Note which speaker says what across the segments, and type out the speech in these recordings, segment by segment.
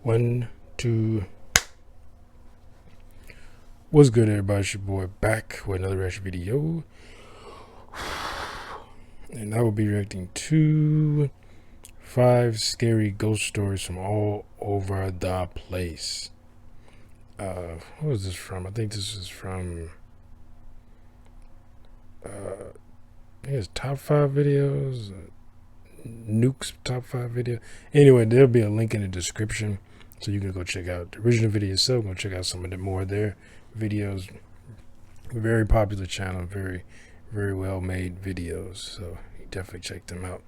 Speaker 1: 1, 2. What's good, everybody? It's your boy back with another reaction video. And I will be reacting to 5 scary ghost stories from all over the place. What was this from? I think this is from I think it's top 5 videos. Nuke's top 5 video. Anyway, there'll be a link in the description so you can go check out the original video itself. Go check out some of the more of their videos. Very popular channel, very well made videos, so you definitely check them out.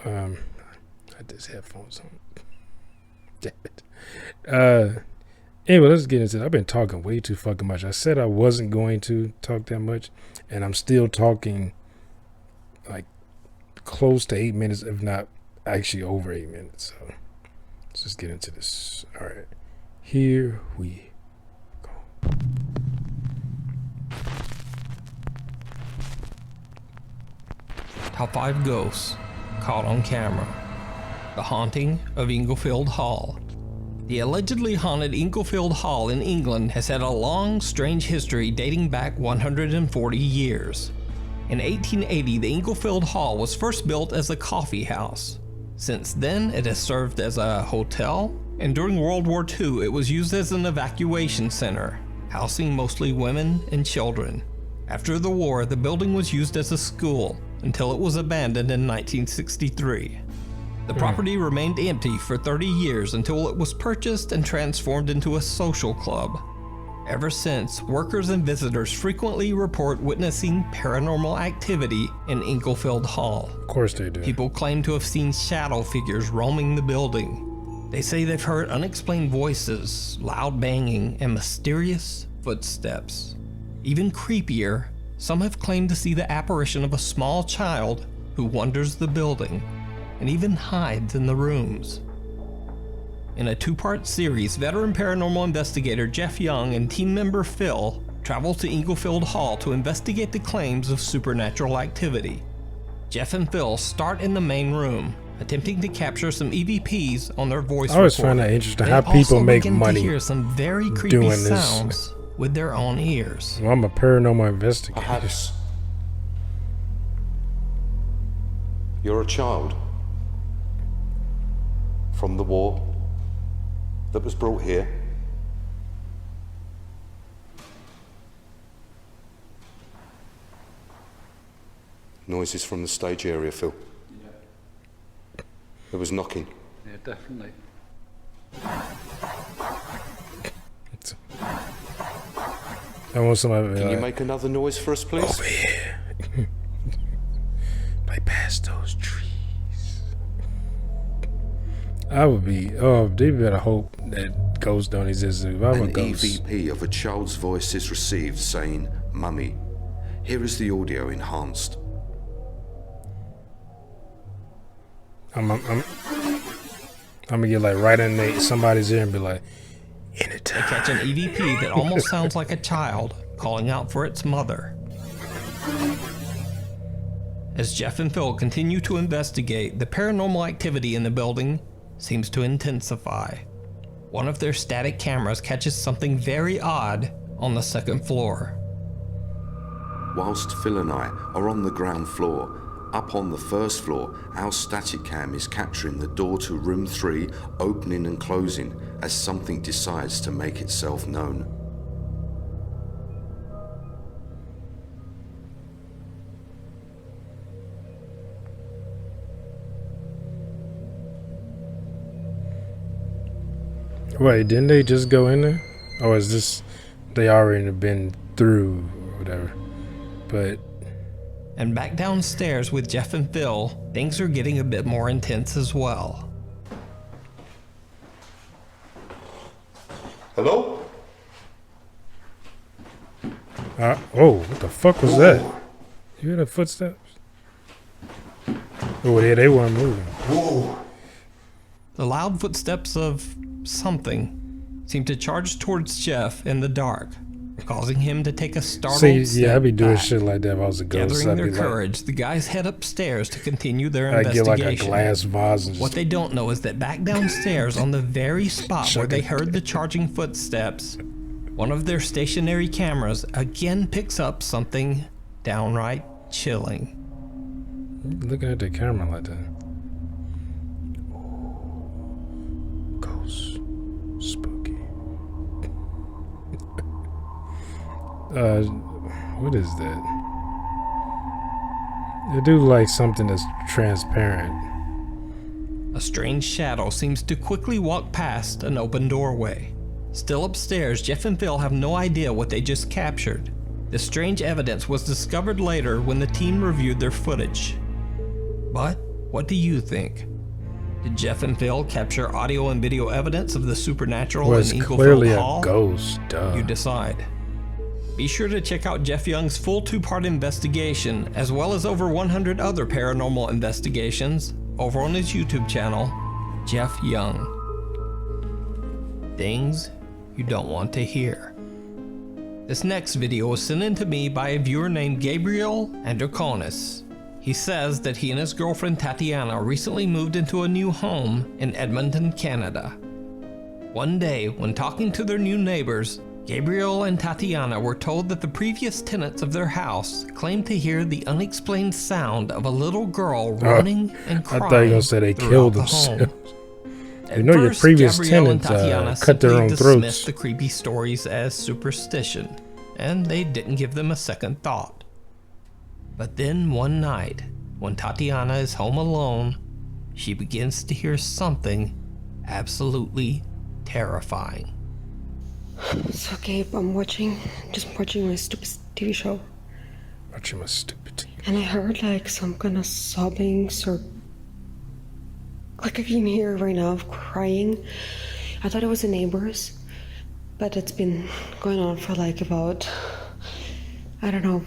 Speaker 1: I had this headphones on. Damn it. Anyway, let's get into it. I've been talking way too fucking much. I said I wasn't going to talk that much, and I'm still talking like close to 8 minutes, if not actually over 8 minutes. So let's just get into this. All right, here we go.
Speaker 2: Top 5 ghosts caught on camera. The haunting of Inglefield Hall. The allegedly haunted Inglefield Hall in England has had a long, strange history dating back 140 years. In 1880, the Inglefield Hall was first built as a coffee house. Since then, it has served as a hotel, and during World War II, it was used as an evacuation center, housing mostly women and children. After the war, the building was used as a school until it was abandoned in 1963. The property remained empty for 30 years until it was purchased and transformed into a social club. Ever since, workers and visitors frequently report witnessing paranormal activity in Inglefield Hall.
Speaker 1: Of course they do.
Speaker 2: People claim to have seen shadow figures roaming the building. They say they've heard unexplained voices, loud banging, and mysterious footsteps. Even creepier, some have claimed to see the apparition of a small child who wanders the building and even hides in the rooms. In a 2-part series, veteran paranormal investigator Jeff Young and team member Phil travel to Inglefield Hall to investigate the claims of supernatural activity. Jeff and Phil start in the main room, attempting to capture some EVPs on their voice recorder.
Speaker 1: I always find that interesting how people make money
Speaker 2: to hear some very creepy
Speaker 1: doing
Speaker 2: sounds
Speaker 1: this
Speaker 2: with their own ears.
Speaker 1: Well, I'm a paranormal investigator.
Speaker 3: Perhaps you're a child from the war that was brought here. Noises from the stage area, Phil.
Speaker 4: Yeah.
Speaker 3: There was knocking.
Speaker 4: Yeah, definitely.
Speaker 1: I want somebody.
Speaker 3: Can you make another noise for us, please?
Speaker 1: Over here. Like past those trees. I would be. Oh, they better hope that ghosts don't exist. If I'm a
Speaker 3: An
Speaker 1: ghost.
Speaker 3: EVP of a child's voice is received saying, "Mummy." Here is the audio enhanced.
Speaker 1: I'm gonna get like right in somebody's ear and be like, anytime.
Speaker 2: They catch an EVP that almost sounds like a child calling out for its mother. As Jeff and Phil continue to investigate, the paranormal activity in the building seems to intensify. One of their static cameras catches something very odd on the 2nd floor.
Speaker 3: Whilst Phil and I are on the ground floor, up on the 1st floor, our static cam is capturing the door to room 3 opening and closing as something decides to make itself known.
Speaker 1: Wait, didn't they just go in there? Or is this they already been through or whatever? But
Speaker 2: And back downstairs with Jeff and Phil, things are getting a bit more intense as well.
Speaker 3: Hello?
Speaker 1: oh, what the fuck was that? You hear the footsteps? Oh yeah, they weren't moving.
Speaker 3: Whoa!
Speaker 2: The loud footsteps of something seem to charge towards Jeff in the dark. causing him to take a startled
Speaker 1: See, yeah, I'd be
Speaker 2: step
Speaker 1: doing
Speaker 2: back.
Speaker 1: shit like that if I was a ghost.
Speaker 2: Gathering
Speaker 1: I'd
Speaker 2: their
Speaker 1: be like,
Speaker 2: courage, the guys head upstairs to continue their
Speaker 1: I'd get
Speaker 2: investigation.
Speaker 1: like a glass vase and
Speaker 2: What
Speaker 1: just
Speaker 2: they don't know is that back downstairs on the very spot where
Speaker 1: Chuck
Speaker 2: they
Speaker 1: it.
Speaker 2: heard the charging footsteps, one of their stationary cameras again picks up something downright chilling.
Speaker 1: looking at the camera like that. Ghost. Spooky. What is that? They do like something that's transparent.
Speaker 2: A strange shadow seems to quickly walk past an open doorway. Still upstairs, Jeff and Phil have no idea what they just captured. The strange evidence was discovered later when the team reviewed their footage. But what do you think? Did Jeff and Phil capture audio and video evidence of the supernatural
Speaker 1: Well,
Speaker 2: in
Speaker 1: it's
Speaker 2: Inglefield
Speaker 1: clearly
Speaker 2: Hall?
Speaker 1: a ghost. Duh.
Speaker 2: You decide. Be sure to check out Jeff Young's full 2-part investigation, as well as over 100 other paranormal investigations, over on his YouTube channel, Jeff Young. Things you don't want to hear. This next video was sent in to me by a viewer named Gabriel Androkonis. He says that he and his girlfriend Tatiana recently moved into a new home in Edmonton, Canada. One day, when talking to their new neighbors, Gabriel and Tatiana were told that the previous tenants of their house claimed to hear the unexplained sound of a little girl running and
Speaker 1: I
Speaker 2: crying.
Speaker 1: thought you were gonna say they
Speaker 2: throughout
Speaker 1: killed
Speaker 2: the
Speaker 1: themselves.
Speaker 2: home.
Speaker 1: You know your
Speaker 2: At first,
Speaker 1: previous
Speaker 2: Gabrielle and
Speaker 1: tenants
Speaker 2: Tatiana
Speaker 1: cut their
Speaker 2: simply
Speaker 1: own
Speaker 2: dismissed
Speaker 1: throats.
Speaker 2: the creepy stories as superstition, and they didn't give them a second thought. But then one night, when Tatiana is home alone, she begins to hear something absolutely terrifying.
Speaker 5: So, Gabe, I'm just watching my stupid TV show.
Speaker 1: Watching my stupid.
Speaker 5: And I heard like some kind of sobbing, or like I can hear right now of crying. I thought it was the neighbors, but it's been going on for like about, I don't know,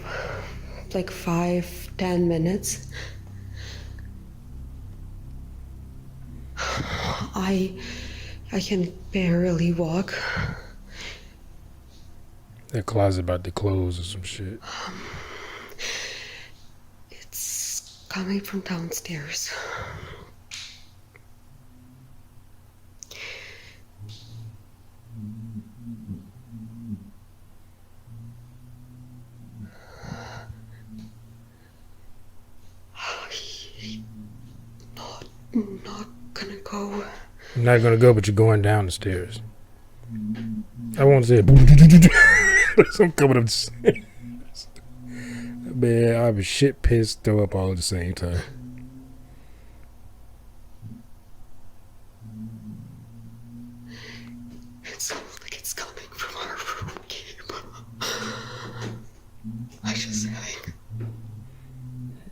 Speaker 5: like 5-10 minutes. I can barely walk.
Speaker 1: That closet about to close or some shit.
Speaker 5: It's coming from downstairs. Not gonna go.
Speaker 1: I'm not gonna go, but you're going down the stairs. I won't say it. I'm coming up the stairs. Man, I'll be shit pissed, throw up all at the same time.
Speaker 5: It sounds like it's coming from our room, Gabe. I just saying.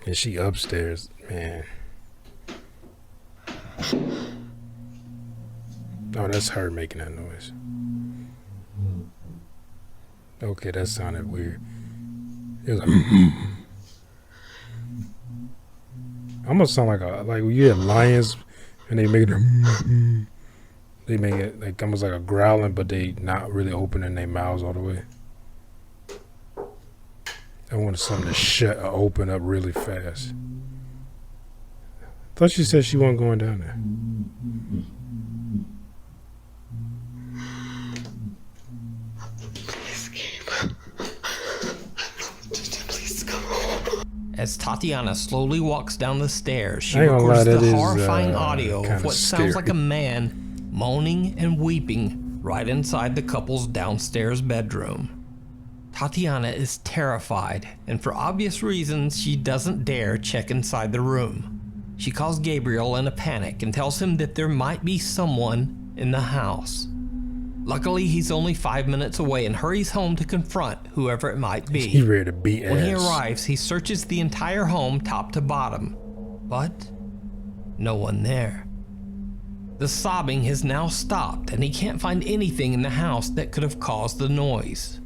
Speaker 1: And she upstairs, man. Oh, that's her making that noise. Okay, that sounded weird. It was like, almost sound like when you have lions and they make it. They make it like almost like a growling, but they not really opening their mouths all the way. I wanted something to shut or open up really fast. Thought she said she wasn't going down there.
Speaker 5: Please, Gabe. Just please come home.
Speaker 2: As Tatiana slowly walks down the stairs, she
Speaker 1: I ain't gonna lie,
Speaker 2: records
Speaker 1: that
Speaker 2: the
Speaker 1: is,
Speaker 2: horrifying audio
Speaker 1: kinda
Speaker 2: of what sounds like a
Speaker 1: scary.
Speaker 2: man moaning and weeping right inside the couple's downstairs bedroom. Tatiana is terrified, and for obvious reasons, she doesn't dare check inside the room. She calls Gabriel in a panic and tells him that there might be someone in the house. Luckily, he's only 5 minutes away and hurries home to confront whoever it might be.
Speaker 1: He ready to beat ass.
Speaker 2: When he arrives, he searches the entire home top to bottom, but no one there. The sobbing has now stopped, and he can't find anything in the house that could have caused the noise.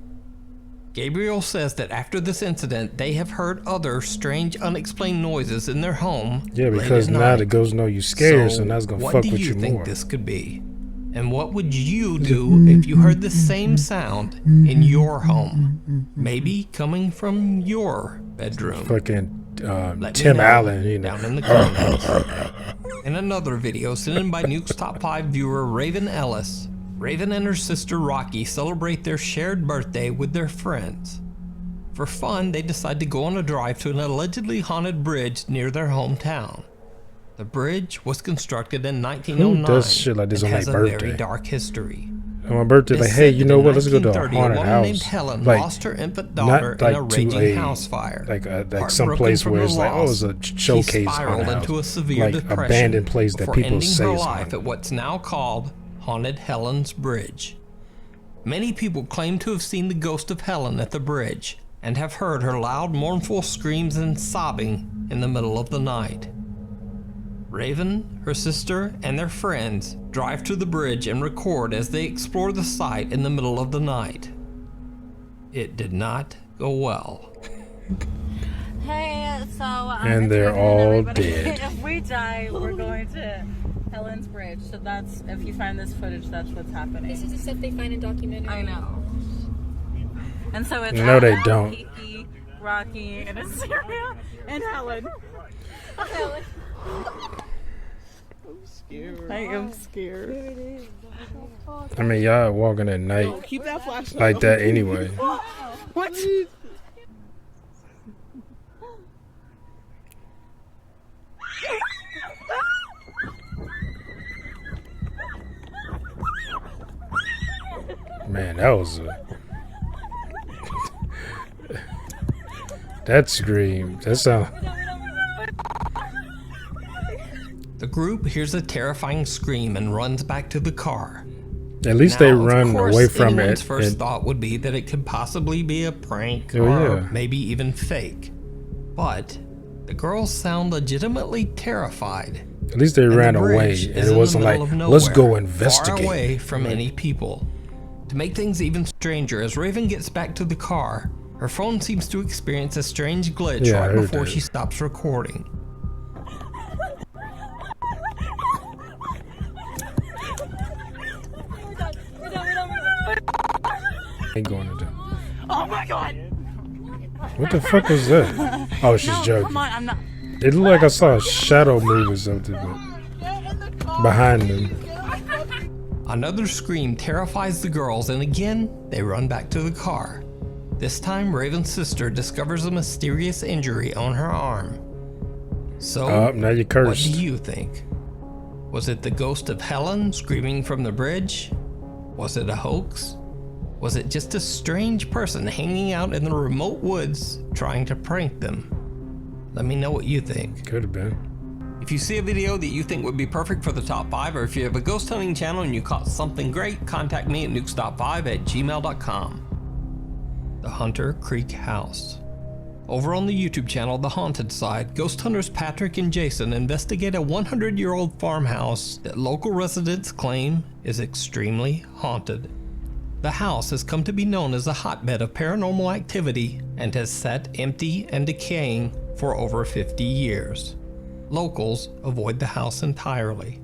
Speaker 2: Gabriel says that after this incident, they have heard other strange, unexplained noises in their home.
Speaker 1: Yeah,
Speaker 2: late
Speaker 1: because
Speaker 2: at
Speaker 1: now
Speaker 2: night.
Speaker 1: the ghosts know you scared, so now it's gonna
Speaker 2: what
Speaker 1: fuck
Speaker 2: do
Speaker 1: with
Speaker 2: you
Speaker 1: you
Speaker 2: think
Speaker 1: more.
Speaker 2: this could be? And what would you do if you heard the same sound in your home? Maybe coming from your bedroom.
Speaker 1: Fucking
Speaker 2: Let
Speaker 1: Tim
Speaker 2: me know
Speaker 1: Allen, you know.
Speaker 2: down in the comments. In another video sent in by Nuke's Top 5 viewer Raven Ellis, Raven and her sister Rocky celebrate their shared birthday with their friends. For fun, they decide to go on a drive to an allegedly haunted bridge near their hometown. The bridge was constructed in 1909
Speaker 1: Who does shit like this
Speaker 2: and
Speaker 1: on
Speaker 2: has
Speaker 1: their
Speaker 2: a
Speaker 1: birthday?
Speaker 2: very dark history.
Speaker 1: On my birthday,
Speaker 2: It is
Speaker 1: like, hey,
Speaker 2: said
Speaker 1: you
Speaker 2: that
Speaker 1: know
Speaker 2: in
Speaker 1: what? Let's go to a
Speaker 2: 1930,
Speaker 1: haunted
Speaker 2: woman
Speaker 1: house.
Speaker 2: named Helen
Speaker 1: Like,
Speaker 2: lost her infant daughter
Speaker 1: not like
Speaker 2: in a
Speaker 1: to
Speaker 2: raging
Speaker 1: a
Speaker 2: house fire.
Speaker 1: like
Speaker 2: Heartbroken
Speaker 1: some place
Speaker 2: from
Speaker 1: where
Speaker 2: the
Speaker 1: it's like, oh,
Speaker 2: loss,
Speaker 1: it's a
Speaker 2: she
Speaker 1: showcase
Speaker 2: spiraled
Speaker 1: haunted
Speaker 2: into a
Speaker 1: house.
Speaker 2: severe
Speaker 1: Like
Speaker 2: depression
Speaker 1: abandoned place that
Speaker 2: before
Speaker 1: people
Speaker 2: ending
Speaker 1: say
Speaker 2: her
Speaker 1: is
Speaker 2: life
Speaker 1: haunted.
Speaker 2: at what's now called Haunted Helen's Bridge. Many people claim to have seen the ghost of Helen at the bridge and have heard her loud, mournful screams and sobbing in the middle of the night. Raven, her sister, and their friends drive to the bridge and record as they explore the site in the middle of the night. It did not go well.
Speaker 6: Hey, so
Speaker 1: And they're all
Speaker 6: everybody,
Speaker 1: dead.
Speaker 6: If we die, we're going to Helen's Bridge. So that's, if you find this footage, that's what's happening.
Speaker 7: This is the stuff they find in documentaries.
Speaker 6: I know. And so it's
Speaker 1: No, they
Speaker 6: Al,
Speaker 1: don't.
Speaker 6: Kiki, Rocky, and Assyria, and Helen. Helen. I'm scared. I am scared.
Speaker 1: I mean, y'all walking at night
Speaker 6: Keep that flashlight
Speaker 1: like that anyway.
Speaker 6: What?
Speaker 1: Man, that was a... that scream. That sound...
Speaker 2: The group hears a terrifying scream and runs back to the car.
Speaker 1: At least
Speaker 2: Now,
Speaker 1: they
Speaker 2: of
Speaker 1: run
Speaker 2: course,
Speaker 1: away from
Speaker 2: anyone's
Speaker 1: it.
Speaker 2: first
Speaker 1: and-
Speaker 2: thought would be that it could possibly be a prank
Speaker 1: Oh,
Speaker 2: or
Speaker 1: yeah.
Speaker 2: maybe even fake. But the girls sound legitimately terrified.
Speaker 1: At least they
Speaker 2: And
Speaker 1: ran
Speaker 2: the
Speaker 1: away,
Speaker 2: bridge
Speaker 1: and
Speaker 2: is
Speaker 1: it
Speaker 2: in the
Speaker 1: wasn't like,
Speaker 2: middle of
Speaker 1: let's go
Speaker 2: nowhere,
Speaker 1: investigate.
Speaker 2: far away from
Speaker 1: Right.
Speaker 2: any people. To make things even stranger, as Raven gets back to the car, her phone seems to experience a strange glitch
Speaker 1: Yeah, I
Speaker 2: right
Speaker 1: heard
Speaker 2: before
Speaker 1: that.
Speaker 2: she stops recording.
Speaker 1: Ain't going to do.
Speaker 6: Oh my god!
Speaker 1: What the fuck was that? Oh, she's
Speaker 6: No,
Speaker 1: joking.
Speaker 6: come on, I'm not.
Speaker 1: It looked like I saw a shadow move or something but behind them.
Speaker 2: Another scream terrifies the girls, and again, they run back to the car. This time, Raven's sister discovers a mysterious injury on her arm. So,
Speaker 1: Now you're
Speaker 2: what
Speaker 1: cursed.
Speaker 2: do you think? Was it the ghost of Helen screaming from the bridge? Was it a hoax? Was it just a strange person hanging out in the remote woods trying to prank them? Let me know what you think.
Speaker 1: Could have been.
Speaker 2: If you see a video that you think would be perfect for the top 5, or if you have a ghost hunting channel and you caught something great, contact me at nukestop5@gmail.com. The Hunter Creek House. Over on the YouTube channel, The Haunted Side, ghost hunters Patrick and Jason investigate a 100-year-old farmhouse that local residents claim is extremely haunted. The house has come to be known as a hotbed of paranormal activity and has sat empty and decaying for over 50 years. Locals avoid the house entirely.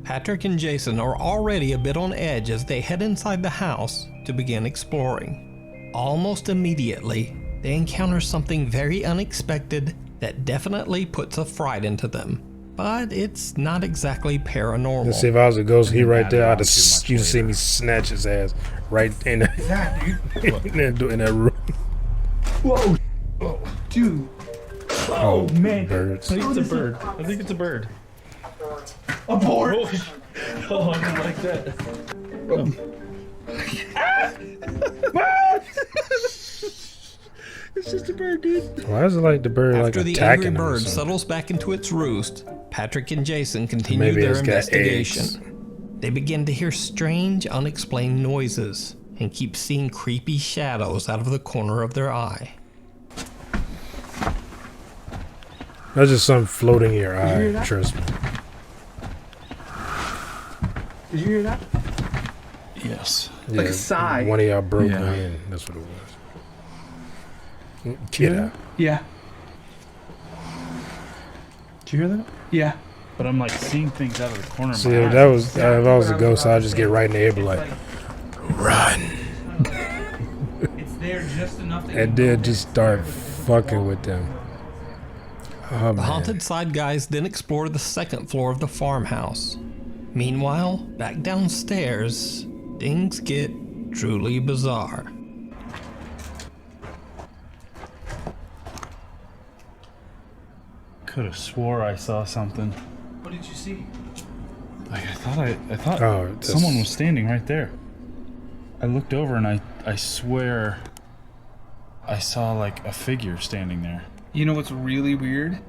Speaker 2: Patrick and Jason are already a bit on edge as they head inside the house to begin exploring. Almost immediately, they encounter something very unexpected that definitely puts a fright into them. But it's not exactly paranormal.
Speaker 1: Let's see if I was a ghost. He right there. I'd have you'd see me snatch his ass right in the, in that room.
Speaker 8: Whoa! Oh, dude! Oh, man!
Speaker 1: Birds.
Speaker 8: I think it's a bird. I think it's a bird. A board! Oh, I don't like that. It's just a bird, dude.
Speaker 1: Why is it like the bird like
Speaker 2: After the
Speaker 1: attacking
Speaker 2: angry
Speaker 1: him or
Speaker 2: bird
Speaker 1: something?
Speaker 2: settles back into its roost, Patrick and Jason continue
Speaker 1: Maybe
Speaker 2: their
Speaker 1: it's got
Speaker 2: investigation.
Speaker 1: eggs.
Speaker 2: They begin to hear strange, unexplained noises and keep seeing creepy shadows out of the corner of their eye.
Speaker 1: That's just something floating in your
Speaker 8: you hear
Speaker 1: eye.
Speaker 8: that?
Speaker 1: Trust me.
Speaker 8: Did you hear that? Yes. Like a sigh.
Speaker 1: One of y'all broke
Speaker 8: Yeah.
Speaker 1: me in. That's what it was. Get out.
Speaker 8: Yeah. Did you hear that? Yeah. But I'm like seeing things out of the corner of
Speaker 1: See,
Speaker 8: my
Speaker 1: if
Speaker 8: eye.
Speaker 1: that was if I was a ghost, I'd just get right in the air, be like, run,
Speaker 2: It's there just enough that
Speaker 1: and then just start fucking with them. Oh
Speaker 2: The
Speaker 1: man.
Speaker 2: haunted side guys then explore the second floor of the farmhouse. Meanwhile, back downstairs, things get truly bizarre.
Speaker 8: Could have swore I saw something.
Speaker 2: What did you see?
Speaker 8: Like I thought
Speaker 1: Oh, that's-
Speaker 8: someone was standing right there. I looked over and I swear I saw like a figure standing there.
Speaker 7: You know what's really weird?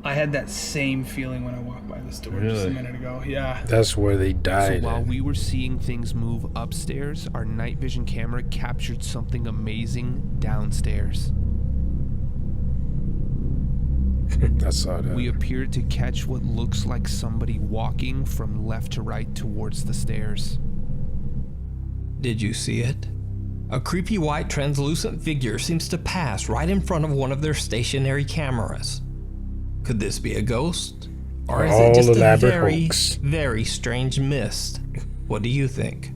Speaker 7: I had that same feeling when I walked by this door just a
Speaker 8: Really?
Speaker 7: minute ago. Yeah.
Speaker 1: That's where they
Speaker 9: So
Speaker 1: died.
Speaker 9: while
Speaker 1: at.
Speaker 9: we were seeing things move upstairs, our night vision camera captured something amazing downstairs.
Speaker 1: I saw that.
Speaker 9: We appeared to catch what looks like somebody walking from left to right towards the stairs.
Speaker 2: Did you see it? A creepy white translucent figure seems to pass right in front of one of their stationary cameras. Could this be a ghost? Or is
Speaker 1: All
Speaker 2: it just a
Speaker 1: elaborate
Speaker 2: very,
Speaker 1: hoax.
Speaker 2: very strange mist? What do you think?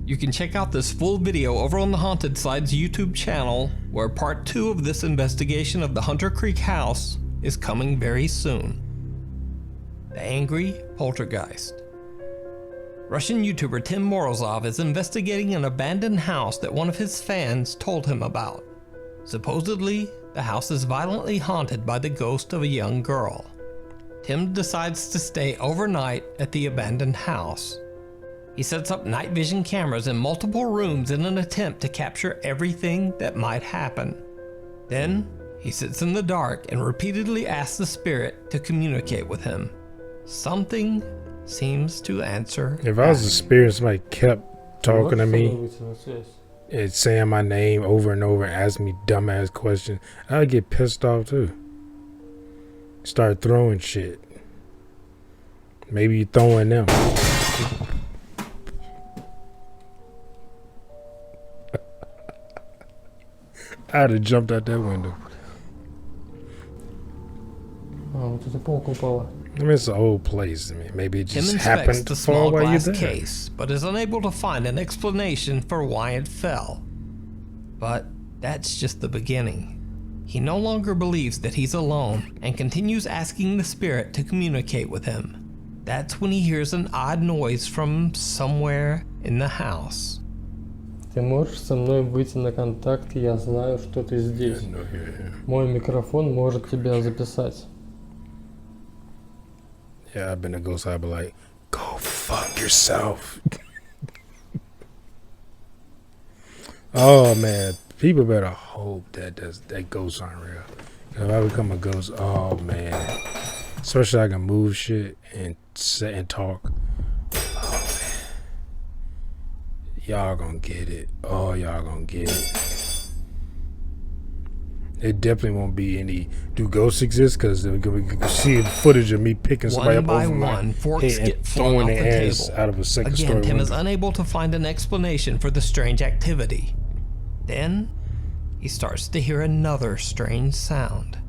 Speaker 2: You can check out this full video over on the Haunted Side's YouTube channel, where part 2 of this investigation of the Hunter Creek house is coming very soon. The Angry Poltergeist. Russian YouTuber Tim Morozov is investigating an abandoned house that one of his fans told him about. Supposedly, the house is violently haunted by the ghost of a young girl. Tim decides to stay overnight at the abandoned house. He sets up night vision cameras in multiple rooms in an attempt to capture everything that might happen. Then, he sits in the dark and repeatedly asks the spirit to communicate with him. Something seems to answer.
Speaker 1: If I was a spirit, somebody kept talking to me and saying my name over and over and asking me dumbass questions, I'd get pissed off too. Start throwing shit. Maybe you throwing them. I'd have jumped out that window.
Speaker 10: Вот эта полка упала.
Speaker 1: I mean, it's an old place. I mean, maybe it
Speaker 2: Tim
Speaker 1: just
Speaker 2: inspects
Speaker 1: happened
Speaker 2: the
Speaker 1: to fall
Speaker 2: small
Speaker 1: while you're
Speaker 2: glass
Speaker 1: there.
Speaker 2: case, but is unable to find an explanation for why it fell. But that's just the beginning. He no longer believes that he's alone and continues asking the spirit to communicate with him. That's when he hears an odd noise from somewhere in the house.
Speaker 10: Ты можешь со мной выйти на контакт, я знаю, что ты здесь.
Speaker 1: No, yeah.
Speaker 10: Мой микрофон может тебя записать.
Speaker 1: Yeah, I've been a ghost. I'd be like, go fuck yourself. Oh man, people better hope that ghosts aren't real. If I become a ghost, oh man, especially I can move shit and sit and talk. Oh man, y'all gonna get it. Oh, y'all gonna get it. It definitely won't be any. Do ghosts exist? Because we can see footage of me picking somebody
Speaker 2: One
Speaker 1: up
Speaker 2: by
Speaker 1: over my
Speaker 2: one, forks
Speaker 1: head and
Speaker 2: get flung
Speaker 1: throwing
Speaker 2: off the
Speaker 1: their ass
Speaker 2: table.
Speaker 1: out of a second
Speaker 2: Again,
Speaker 1: story
Speaker 2: Tim is
Speaker 1: window.
Speaker 2: unable to find an explanation for the strange activity. Then, he starts to hear another strange sound.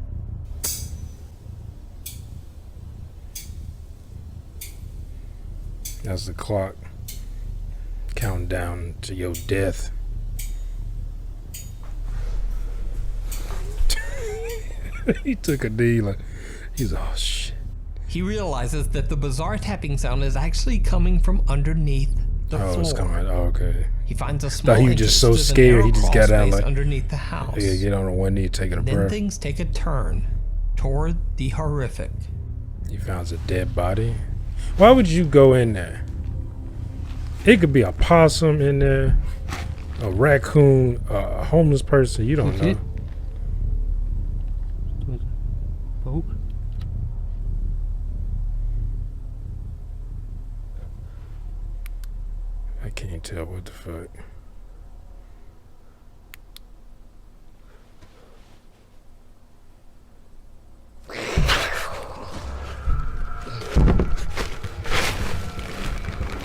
Speaker 1: That's the clock counting down to your death. He took a knee like he's oh shit.
Speaker 2: He realizes that the bizarre tapping sound is actually coming from underneath the
Speaker 1: Oh,
Speaker 2: floor.
Speaker 1: it's coming. Oh, okay.
Speaker 2: He finds a small
Speaker 1: Thought he was just so
Speaker 2: entrance to the
Speaker 1: scared
Speaker 2: narrow
Speaker 1: he just
Speaker 2: crawl
Speaker 1: got out
Speaker 2: space
Speaker 1: like
Speaker 2: underneath the house.
Speaker 1: Yeah, get on one knee, taking a
Speaker 2: Then
Speaker 1: breath.
Speaker 2: things take a turn toward the horrific.
Speaker 1: He finds a dead body. Why would you go in there? It could be a possum in there, a raccoon, a homeless person. You don't know.
Speaker 10: Паук?
Speaker 1: I can't tell what the fuck.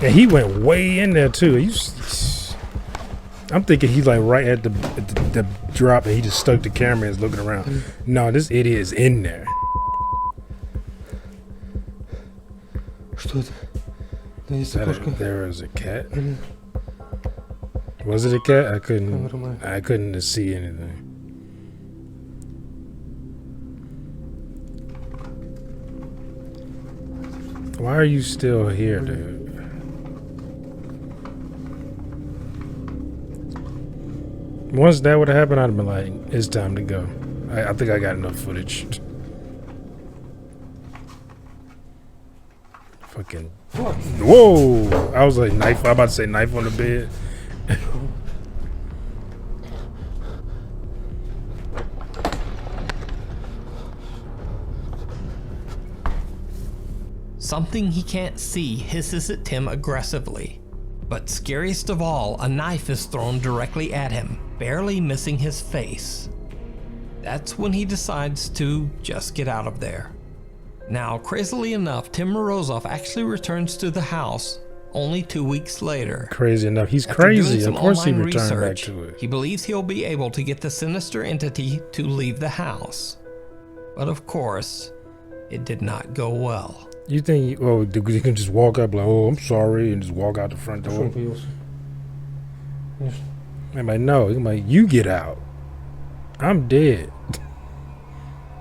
Speaker 1: And he went way in there too. I'm thinking he's like right at the drop, and he just stuck the camera and is looking around. No, this idiot is in there.
Speaker 10: Что это? Да есть
Speaker 1: That
Speaker 10: окошко.
Speaker 1: there was a cat.
Speaker 10: Блин,
Speaker 1: Was it a cat? I
Speaker 10: камера моя.
Speaker 1: couldn't see anything. Why are you still here, dude? Once that would have happened, I'd have been like, it's time to go. I think I got enough footage. Fucking. Whoa! I was like, knife. I'm about to say knife on the bed.
Speaker 2: Something he can't see hisses at Tim aggressively. But scariest of all, a knife is thrown directly at him, barely missing his face. That's when he decides to just get out of there. Now, crazily enough, Tim Morozov actually returns to the house only 2 weeks later.
Speaker 1: Crazy enough. He's
Speaker 2: After
Speaker 1: crazy.
Speaker 2: doing
Speaker 1: Of
Speaker 2: some
Speaker 1: course he
Speaker 2: online
Speaker 1: returned back
Speaker 2: research,
Speaker 1: to it.
Speaker 2: he believes he'll be able to get the sinister entity to leave the house. But of course, it did not go well.
Speaker 1: You think, you can just walk up like, oh, I'm sorry, and just walk out the front
Speaker 10: Шум
Speaker 1: door?
Speaker 10: появился. Конечно.
Speaker 1: I'm like, no. I'm like, you get out. I'm dead.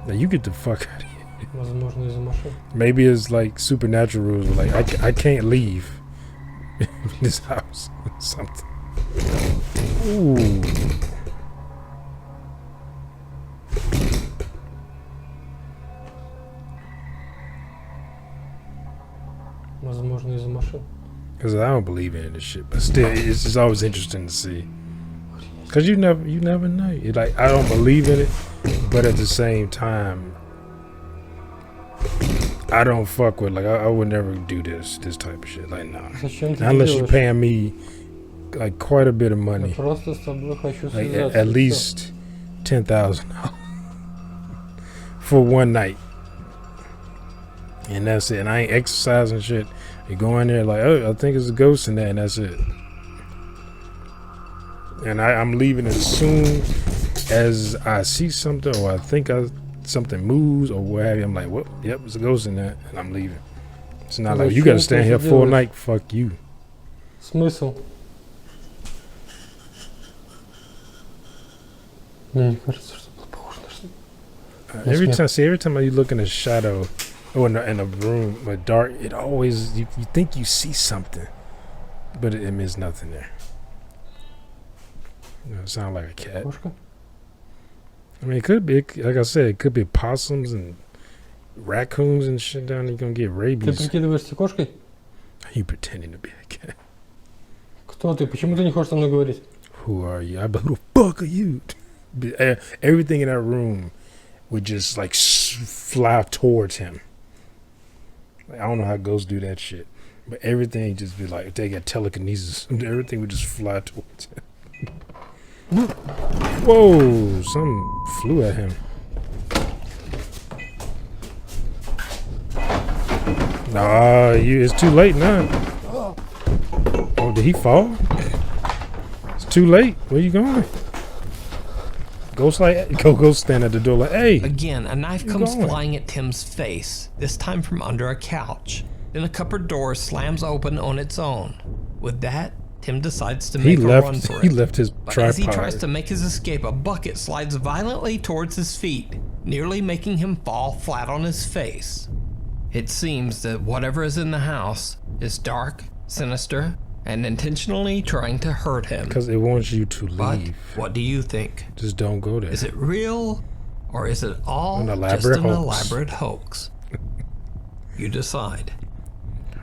Speaker 1: Now you get the fuck out of here.
Speaker 10: Возможно, из-за машин.
Speaker 1: Maybe it's like supernatural rules. Like, I can't leave this house. Something. Ooh.
Speaker 10: Возможно, из-за машин.
Speaker 1: Because I don't believe in this shit, but still, it's just always interesting to see. Because you never know. You're like, I don't believe in it, but at the same time, I don't fuck with, like, I would never do this type of shit. Like, nah.
Speaker 10: Зачем ты это
Speaker 1: Unless you're
Speaker 10: делаешь?
Speaker 1: paying me like quite a bit of
Speaker 10: Я
Speaker 1: money,
Speaker 10: просто с тобой хочу
Speaker 1: like
Speaker 10: связаться.
Speaker 1: at
Speaker 10: и всё.
Speaker 1: least $10,000 for one night, and that's it. And I ain't exercising shit. You go in there like, oh, I think it's a ghost in there, and that's it. And I'm leaving as soon as I see something or I think something moves or what have you. I'm like, well, yep, it's a ghost in there, and I'm leaving. It's not like you gotta stand here full night. Fuck you.
Speaker 10: Смысл? Мне не кажется, что было похоже на что-то.
Speaker 1: Every time you look in a shadow or in a room, a dark, it always you think you see something, but it means nothing there. It sounds like a cat.
Speaker 10: Кошка?
Speaker 1: I mean, it could be, like I said, it could be possums and raccoons and shit down there. You're gonna get
Speaker 10: Ты
Speaker 1: rabies.
Speaker 10: прикидываешься кошкой?
Speaker 1: You pretending to be a cat.
Speaker 10: Кто ты? Почему ты не хочешь со мной говорить?
Speaker 1: Who are you? Who the fuck are you? Everything in that room would just like fly towards him. Like, I don't know how ghosts do that shit, but everything just be like, if they got telekinesis, everything would just fly towards him. Whoa, something flew at him. Nah, it's too late now. Oh, did he fall? It's too late. Where you going? Go stand at the door like, hey.
Speaker 2: Again, a knife
Speaker 1: where you
Speaker 2: comes
Speaker 1: going?
Speaker 2: flying at Tim's face, this time from under a couch. Then a cupboard door slams open on its own. With that, Tim decides to make a run for it.
Speaker 1: He left his
Speaker 2: But
Speaker 1: tripod.
Speaker 2: as he tries to make his escape, a bucket slides violently towards his feet, nearly making him fall flat on his face. It seems that whatever is in the house is dark, sinister, and intentionally trying to hurt him.
Speaker 1: Because it wants you to
Speaker 2: But
Speaker 1: leave.
Speaker 2: what do you think?
Speaker 1: Just don't go there.
Speaker 2: Is it real, or is it all
Speaker 1: An
Speaker 2: just
Speaker 1: elaborate
Speaker 2: an
Speaker 1: hoax?
Speaker 2: elaborate hoax? You decide.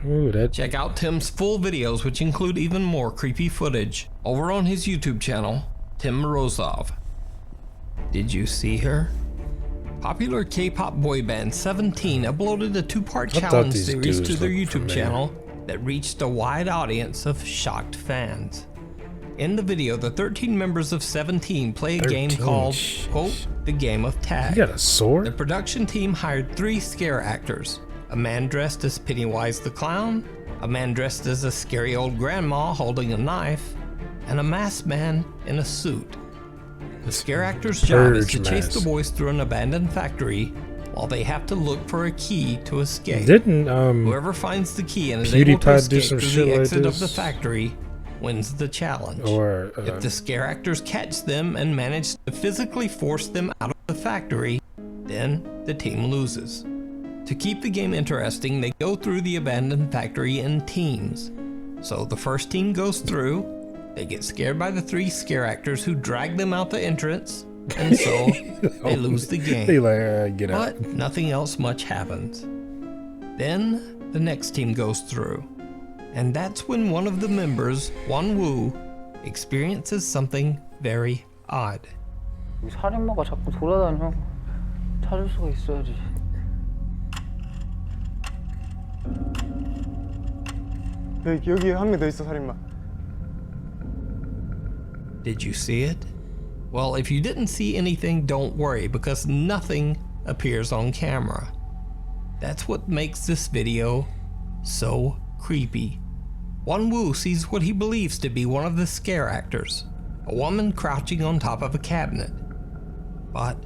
Speaker 1: Ooh, that
Speaker 2: Check out Tim's full videos, which include even more creepy footage, over on his YouTube channel, Tim Morozov. Did you see her? Popular K-pop boy band 17 uploaded a two-part
Speaker 1: I thought
Speaker 2: challenge
Speaker 1: these
Speaker 2: series
Speaker 1: dudes
Speaker 2: to their
Speaker 1: looked
Speaker 2: YouTube
Speaker 1: familiar.
Speaker 2: channel that reached a wide audience of shocked fans. In the video, the 13 members of 17 play a game
Speaker 1: 13,
Speaker 2: called,
Speaker 1: sheesh.
Speaker 2: quote, the game of tag.
Speaker 1: he got a sword?
Speaker 2: The production team hired 3 scare actors, a man dressed as Pennywise the Clown, a man dressed as a scary old grandma holding a knife, and a masked man in a suit. The scare actor's job is to
Speaker 1: Purge
Speaker 2: chase the
Speaker 1: mask.
Speaker 2: boys through an abandoned factory while they have to look for a key to escape.
Speaker 1: Didn't
Speaker 2: Whoever finds the key and is able to
Speaker 1: PewDiePie do
Speaker 2: escape
Speaker 1: some
Speaker 2: through
Speaker 1: shit
Speaker 2: the
Speaker 1: like
Speaker 2: exit of the
Speaker 1: this?
Speaker 2: factory wins the challenge.
Speaker 1: Or
Speaker 2: If the scare actors catch them and manage to physically force them out of the factory, then the team loses. To keep the game interesting, they go through the abandoned factory in teams. So the first team goes through, they get scared by the 3 scare actors who drag them out the entrance, and so they lose the game.
Speaker 1: They like, get out.
Speaker 2: But nothing else much happens. Then the next team goes through, and that's when one of the members, Won-woo, experiences something very odd.
Speaker 11: 살인마가 자꾸 돌아다녀. 찾을 수가 있어야지.
Speaker 12: 여기 한 명 더 있어, 살인마.
Speaker 2: Did you see it? Well, if you didn't see anything, don't worry, because nothing appears on camera. That's what makes this video so creepy. Won-woo sees what he believes to be one of the scare actors, a woman crouching on top of a cabinet. But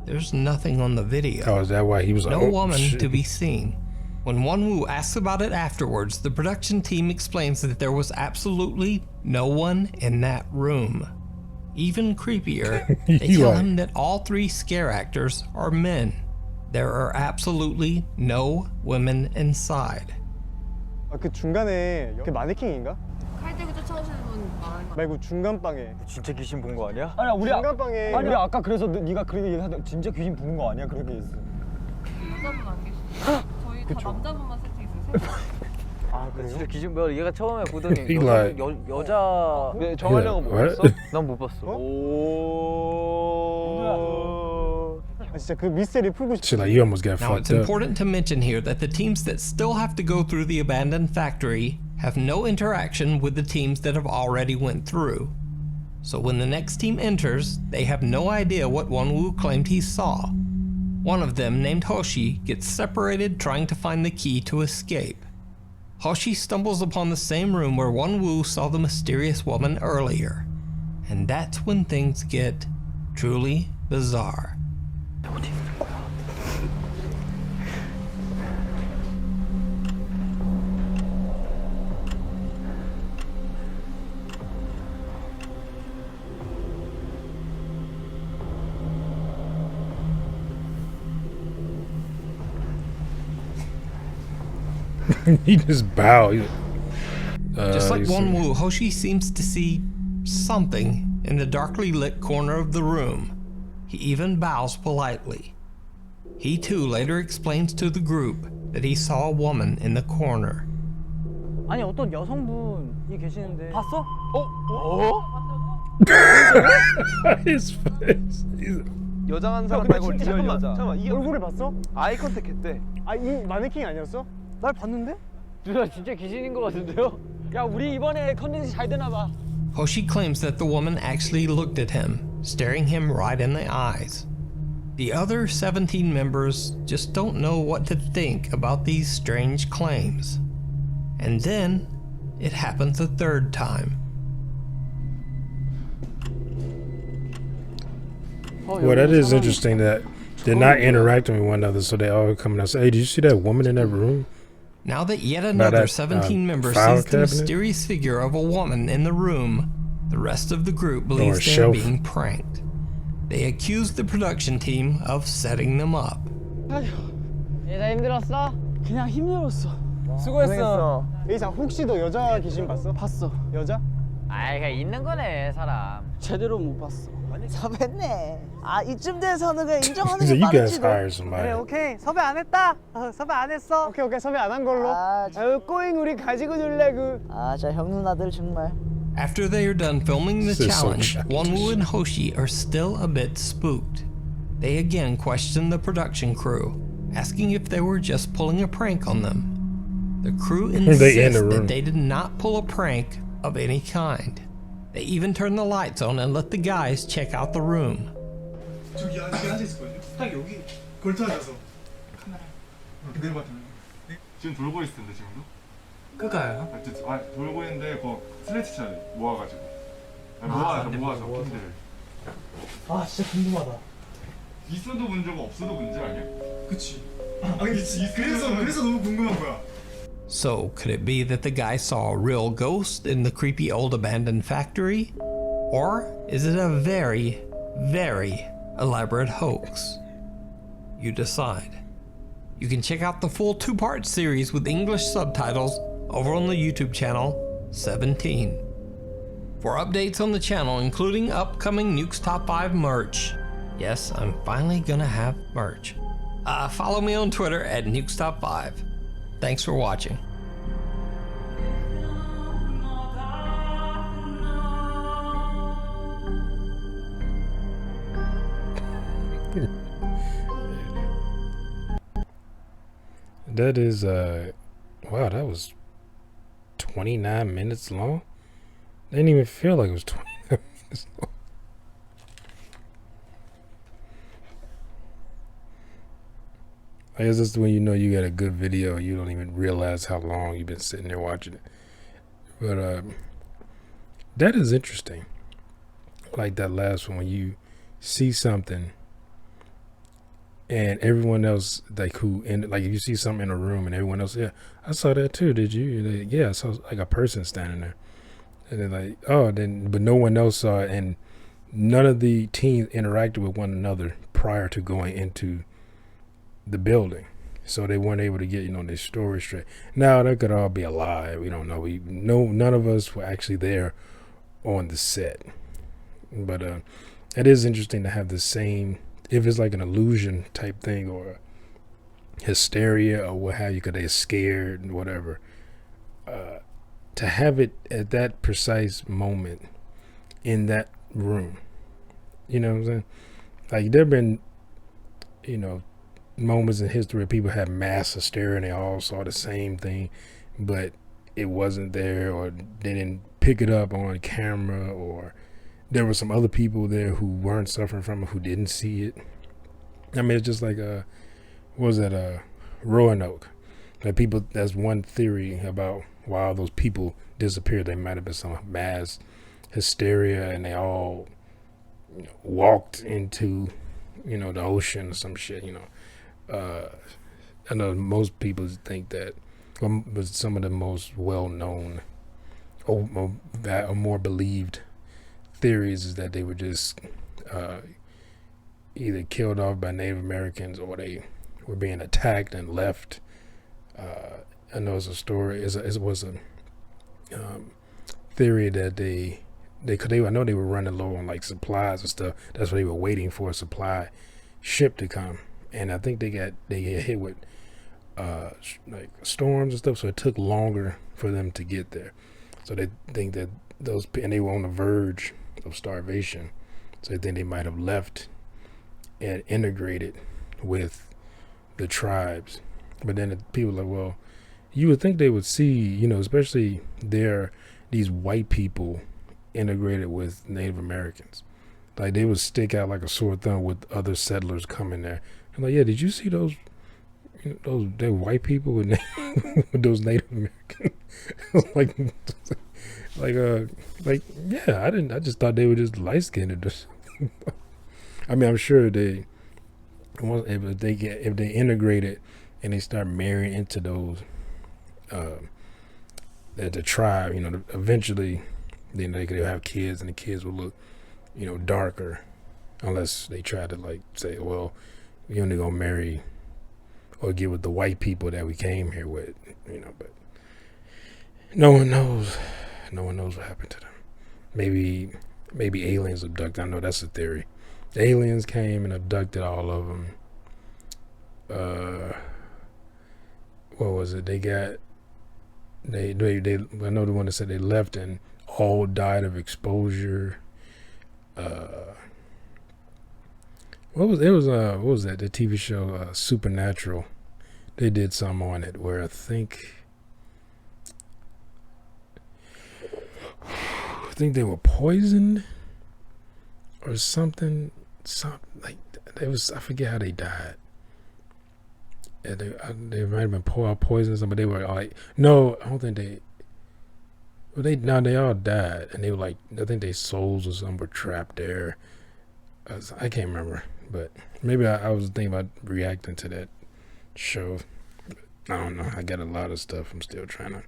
Speaker 2: there's nothing on the video.
Speaker 1: Oh, is that why he was like,
Speaker 2: no
Speaker 1: oh,
Speaker 2: woman
Speaker 1: shit.
Speaker 2: to be seen. When Won-woo asks about it afterwards, the production team explains that there was absolutely no one in that room. Even creepier, they tell him that all 3 scare actors are men. There are absolutely no women inside.
Speaker 12: 그 중간에 그 마네킹인가?
Speaker 13: 칼 들고 쫓아오시는 분 말하는 거
Speaker 12: 말고 중간 방에.
Speaker 11: 진짜 귀신 본 거 아니야?
Speaker 12: 아니 우리 중간 방에.
Speaker 11: 아니 아까 그래서 네가 그렇게 얘기하다 진짜 귀신 본 거 아니야? 그렇게 했어.
Speaker 13: 여자분 안 계시죠? 저희 다 남자분만 세팅했어요.
Speaker 11: 아 그래 진짜 귀신 뭐야? 얘가 처음에 보더니
Speaker 1: He like-
Speaker 11: 여자
Speaker 12: 네, 정하려고 못
Speaker 1: What?
Speaker 12: 봤어?
Speaker 11: 난 못 봤어.
Speaker 12: 아 진짜 그 미스테리 풀고 싶어.
Speaker 1: Shit, like you almost got
Speaker 2: Now, it's
Speaker 1: fucked up.
Speaker 2: important to mention here that the teams that still have to go through the abandoned factory have no interaction with the teams that have already went through. So when the next team enters, they have no idea what Won-woo claimed he saw. One of them, named Hoshi, gets separated trying to find the key to escape. Hoshi stumbles upon the same room where Won-woo saw the mysterious woman earlier. And that's when things get truly bizarre.
Speaker 1: He just bowed.
Speaker 2: Just like
Speaker 1: you see-
Speaker 2: Won-woo, Hoshi seems to see something in the darkly lit corner of the room. He even bows politely. He too later explains to the group that he saw a woman in the corner.
Speaker 11: 아니 어떤 여성분이 계시는데 봤어?
Speaker 1: His face.
Speaker 12: 여장한 사람 말고 리얼 여자. 잠깐만 이 얼굴을 봤어? 아이 컨택 했대. 아 이 마네킹 아니었어? 날 봤는데?
Speaker 11: 누나 진짜 귀신인 것 같은데요? 야 우리 이번에 컨텐츠 잘 되나 봐.
Speaker 2: Hoshi claims that the woman actually looked at him, staring him right in the eyes. The other 17 members just don't know what to think about these strange claims. And then, it happens a 3rd time.
Speaker 1: Well, that is interesting that they're not interacting with one another, so they all come and say, "Hey, did you see that woman in that room?"
Speaker 2: Now that yet another
Speaker 1: that,
Speaker 2: 17 members
Speaker 1: file
Speaker 2: sees the
Speaker 1: cabinet?
Speaker 2: mysterious figure of a woman in the room, the rest of the group believes
Speaker 1: a
Speaker 2: they're
Speaker 1: shelf.
Speaker 2: being pranked. They accuse the production team of setting them up.
Speaker 11: 얘나 힘들었어? 그냥 힘들었어. 수고했어.
Speaker 12: 에이사 혹시 너 여자 귀신 봤어?
Speaker 11: 봤어.
Speaker 12: 여자?
Speaker 11: 아이 그냥 있는 거네 사람. 제대로 못 봤어.
Speaker 14: 섭외했네. 아 이쯤 돼서는 그냥 인정하는
Speaker 1: So
Speaker 14: 게
Speaker 1: you guys
Speaker 14: 빠르지도.
Speaker 1: hire somebody.
Speaker 12: 오케이 섭외 안 했다. 섭외 안 했어. 오케이 섭외 안 한 걸로. 아유 꼬잉 우리 가지고 놀래 그.
Speaker 14: 자 형 누나들 정말.
Speaker 2: After they are done filming the
Speaker 1: This is so
Speaker 2: challenge,
Speaker 1: childish.
Speaker 2: Won-woo and Hoshi are still a bit spooked. They again question the production crew, asking if they were just pulling a prank on them. The crew
Speaker 1: They in
Speaker 2: insists
Speaker 1: the room.
Speaker 2: that they did not pull a prank of any kind. They even turn the lights on and let the guys check out the room.
Speaker 12: 저기 앉아 있을걸요? 딱 여기 걸터 앉아서 카메라 이렇게 내려봐.
Speaker 8: 지금 돌고 있을 텐데 지금도?
Speaker 11: 그가요?
Speaker 8: 돌고 있는데 그 슬래치 쳐야 돼 모아가지고 모아서 핀들을
Speaker 12: 아 진짜 궁금하다.
Speaker 8: 있어도 문제고 없어도 문제 아니야? 그치. 그치. 그래서 너무 궁금한 거야.
Speaker 2: So, could it be that the guy saw a real ghost in the creepy old abandoned factory? Or is it a very, very elaborate hoax? You decide. You can check out the full 2-part series with English subtitles over on the YouTube channel 17. For updates on the channel, including upcoming Nukes Top 5 merch, yes, I'm finally gonna have merch, follow me on Twitter at Nukes Top 5. Thanks for watching.
Speaker 1: That is, wow, that was 29 minutes long. Didn't even feel like it was 29 minutes long. I guess that's when you know you got a good video. You don't even realize how long you've been sitting there watching it. But that is interesting. Like that last one, when you see something and everyone else, like like if you see something in a room and everyone else, yeah, I saw that too. Did you? You're like, yeah, I saw like a person standing there. And then like, oh, but no one else saw it, and none of the teams interacted with one another prior to going into the building, so they weren't able to get their story straight. Now that could all be a lie. We don't know. None of us were actually there on the set, but it is interesting to have the same, if it's like an illusion type thing or hysteria or what have you, because they're scared and whatever. To have it at that precise moment in that room, you know what I'm saying? Like there have been, moments in history where people had mass hysteria and they all saw the same thing, but it wasn't there, or they didn't pick it up on camera, or there were some other people there who weren't suffering from it who didn't see it. I mean, it's just like what was that, Roanoke? Like people, that's one theory about why all those people disappeared. They might have been some mass hysteria and they all walked into the ocean or some shit. I know most people think that, but some of the most well-known or more believed theories is that they were just either killed off by Native Americans or they were being attacked and left. I know it's a story. It was a theory that I know they were running low on like supplies and stuff. That's why they were waiting for a supply ship to come, and I think they get hit with like storms and stuff, so it took longer for them to get there. So they think that and they were on the verge of starvation, so they think they might have left and integrated with the tribes. But then the people are like, well, you would think they would see, especially these white people integrated with Native Americans. Like they would stick out like a sore thumb with other settlers coming there. And like, yeah, did you see those white people with, with those Native Americans? like, yeah, I just thought they were just light skinned or something. I mean, I'm sure if they integrate it and they start marrying into those, the tribe, eventually then they could have kids and the kids will look, darker, unless they try to like say, well, we only gonna marry or get with the white people that we came here with, but no one knows what happened to them. Maybe aliens abducted. I know that's a theory. The aliens came and abducted all of them. What was it? They I know the one that said they left and all died of exposure. What was that? The TV show Supernatural. They did some on it where I think they were poisoned or something. Like they was, I forget how they died. Yeah, they might have been poisoned, but they were like, no, I don't think they. Well, they all died, and they were like, I think their souls or something were trapped there. I can't remember, but maybe I was thinking about reacting to that show. I don't know. I got a lot of stuff I'm still trying to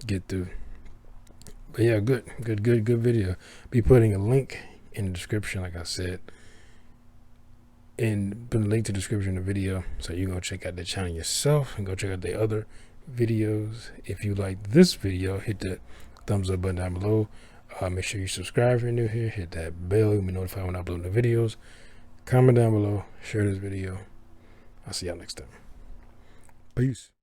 Speaker 1: get through. But yeah, good video. Be putting a link in the description, like I said. And put a link to the description of the video so you go check out the channel yourself and go check out the other videos. If you like this video, hit the thumbs up button down below. Make sure you subscribe if you're new here. Hit that bell. You'll be notified when I upload new videos. Comment down below. Share this video. I'll see y'all next time. Peace.